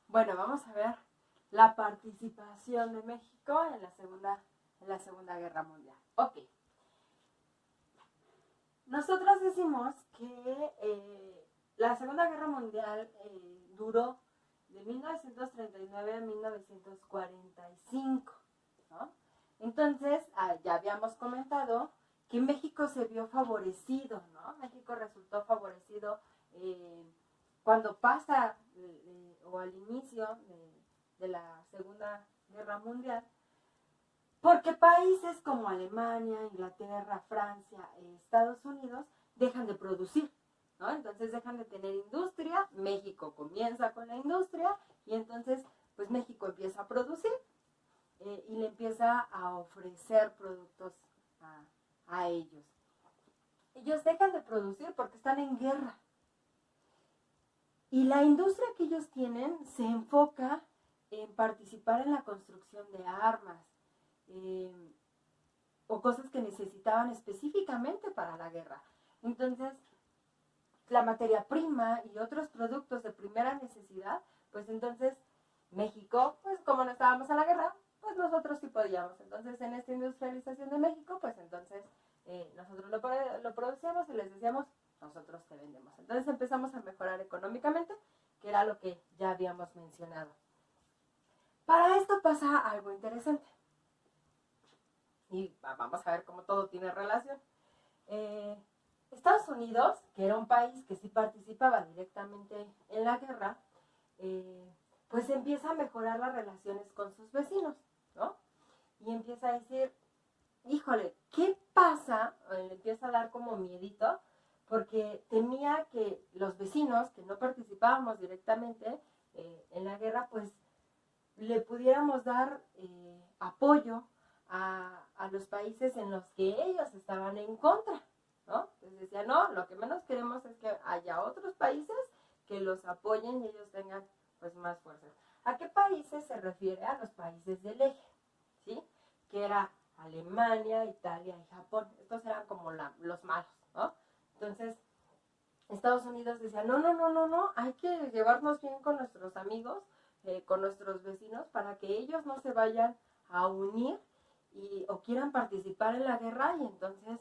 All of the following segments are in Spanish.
Bueno, vamos a ver la participación de México en la Segunda Guerra Mundial. Ok. Nosotros decimos que la Segunda Guerra Mundial duró de 1939 a 1945, ¿no? Entonces, ya habíamos comentado que México se vio favorecido, ¿no? México resultó favorecido cuando pasa o al inicio de la Segunda Guerra Mundial, porque países como Alemania, Inglaterra, Francia, Estados Unidos dejan de producir, ¿no? Entonces dejan de tener industria, México comienza con la industria y entonces pues México empieza a producir y le empieza a ofrecer productos a ellos. Ellos dejan de producir porque están en guerra. Y la industria que ellos tienen se enfoca en participar en la construcción de armas o cosas que necesitaban específicamente para la guerra. Entonces, la materia prima y otros productos de primera necesidad, pues entonces México, pues como no estábamos en la guerra, pues nosotros sí podíamos. Entonces, en esta industrialización de México, pues entonces nosotros lo producíamos y les decíamos, nosotros te vendemos. Entonces empezamos a mejorar económicamente, que era lo que ya habíamos mencionado. Para esto pasa algo interesante. Y vamos a ver cómo todo tiene relación. Estados Unidos, que era un país que sí participaba directamente en la guerra, pues empieza a mejorar las relaciones con sus vecinos, ¿no? Y empieza a decir, híjole, ¿qué pasa? Le empieza a dar como miedito, porque temía que los vecinos, que no participábamos directamente en la guerra, pues le pudiéramos dar apoyo a los países en los que ellos estaban en contra, ¿no? Entonces decía, no, lo que menos queremos es que haya otros países que los apoyen y ellos tengan pues más fuerza. ¿A qué países se refiere? A los países del eje, ¿sí? Que era Alemania, Italia y Japón. Estos eran como los malos, ¿no? Entonces, Estados Unidos decía, no, hay que llevarnos bien con nuestros amigos, con nuestros vecinos, para que ellos no se vayan a unir o quieran participar en la guerra y entonces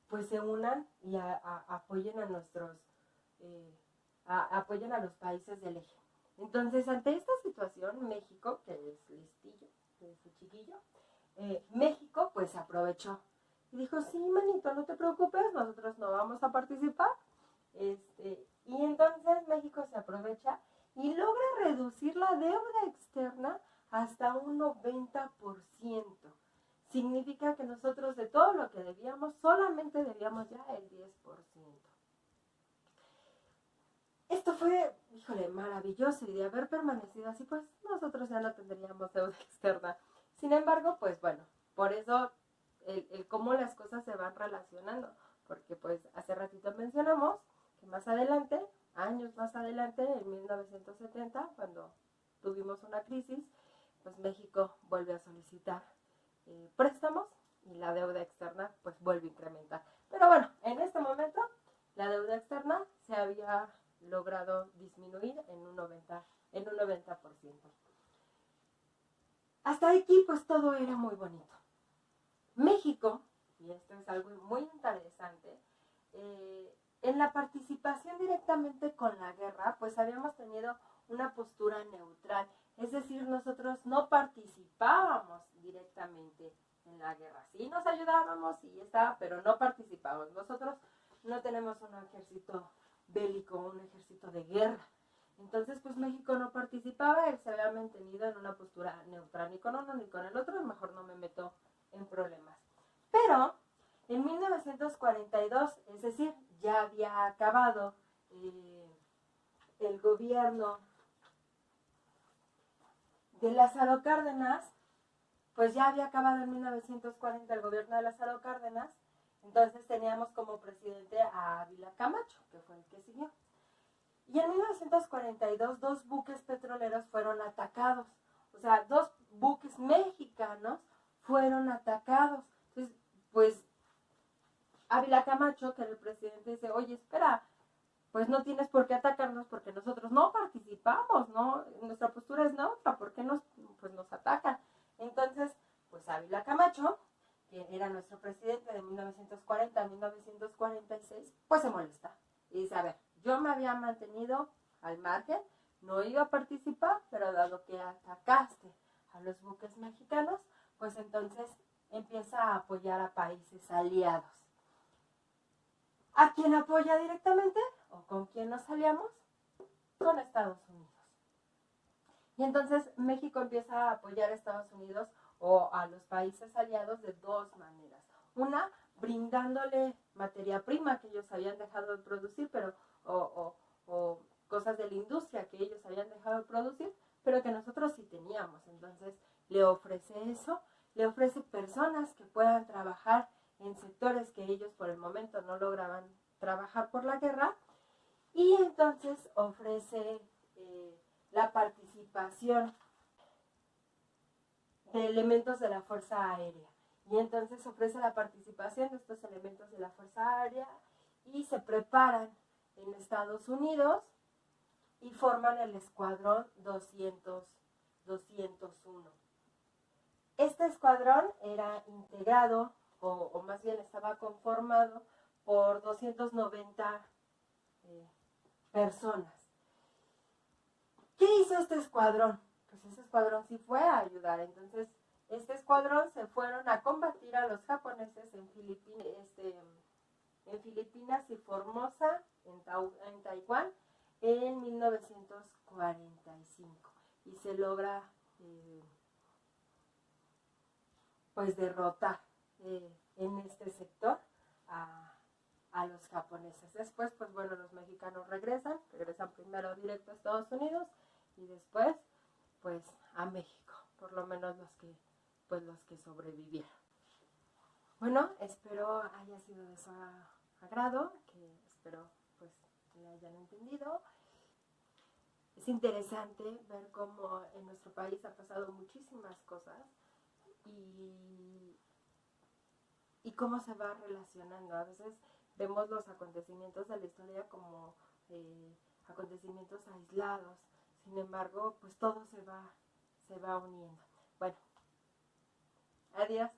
pues se unan y apoyen a nuestros, apoyen a los países del eje. Entonces, ante esta situación, México, que es listillo, que es chiquillo, México pues aprovechó y dijo, sí, manito, no te preocupes, nosotros no vamos a participar. Y entonces México se aprovecha y logra reducir la deuda externa hasta un 90%. Significa que nosotros de todo lo que debíamos, solamente debíamos ya el 10%. Esto fue, híjole, maravilloso, y de haber permanecido así, pues nosotros ya no tendríamos deuda externa. Sin embargo, pues bueno, por eso el cómo las cosas se van relacionando, porque pues hace ratito mencionamos que más adelante, años más adelante, en 1970, cuando tuvimos una crisis, pues México vuelve a solicitar préstamos y la deuda externa pues vuelve a incrementar. Pero bueno, en este momento la deuda externa se había logrado disminuir en un 90%. Hasta aquí pues todo era muy bonito. México, y esto es algo muy interesante, en la participación directamente con la guerra, pues habíamos tenido una postura neutral, es decir, nosotros no participábamos directamente en la guerra. Sí nos ayudábamos y estaba, pero no participábamos. Nosotros no tenemos un ejército bélico, un ejército de guerra. Entonces, pues México no participaba, él se había mantenido en una postura neutral, ni con uno ni con el otro, mejor no me meto en problemas. Pero en 1942, es decir, ya había acabado el gobierno de Lázaro Cárdenas, pues ya había acabado en 1940 el gobierno de Lázaro Cárdenas, entonces teníamos como presidente a Ávila Camacho, que fue el que siguió. Y en 1942 2 buques petroleros fueron atacados, o sea, 2 buques mexicanos fueron atacados. Entonces, pues Ávila Camacho, que era el presidente, dice, oye, espera, pues no tienes por qué atacarnos porque nosotros no participamos, ¿no? Nuestra postura es neutra, ¿por qué nos atacan? Entonces, pues Ávila Camacho, que era nuestro presidente de 1940 a 1946, pues se molesta. Y dice, a ver, yo me había mantenido al margen, no iba a participar, pero dado que atacaste a los buques mexicanos, pues entonces empieza a apoyar a países aliados. ¿A quién apoya directamente? ¿O con quién nos aliamos? Con Estados Unidos. Y entonces México empieza a apoyar a Estados Unidos o a los países aliados de dos maneras. Una, brindándole materia prima que ellos habían dejado de producir, pero o cosas de la industria que ellos habían dejado de producir, pero que nosotros sí teníamos. Entonces le ofrece eso, le ofrece personas que puedan trabajar en sectores que ellos por el momento no lograban trabajar por la guerra, y entonces ofrece la participación de elementos de la Fuerza Aérea. Y entonces ofrece la participación de estos elementos de la Fuerza Aérea y se preparan en Estados Unidos y forman el Escuadrón 201. Este escuadrón era integrado, o más bien estaba conformado por 290 personas. ¿Qué hizo este escuadrón? Pues ese escuadrón sí fue a ayudar. Entonces, este escuadrón se fueron a combatir a los japoneses en Filipinas y Formosa, en Taiwán, en 1945. Y se logra pues derrotar en este sector a los japoneses. Después, pues bueno, los mexicanos regresan primero directo a Estados Unidos y después, pues a México, por lo menos los que sobrevivieron. Bueno, espero haya sido de su agrado, que espero pues le hayan entendido. Es interesante ver cómo en nuestro país ha pasado muchísimas cosas y cómo se va relacionando. A veces vemos los acontecimientos de la historia como acontecimientos aislados. Sin embargo, pues todo se va uniendo. Bueno, adiós.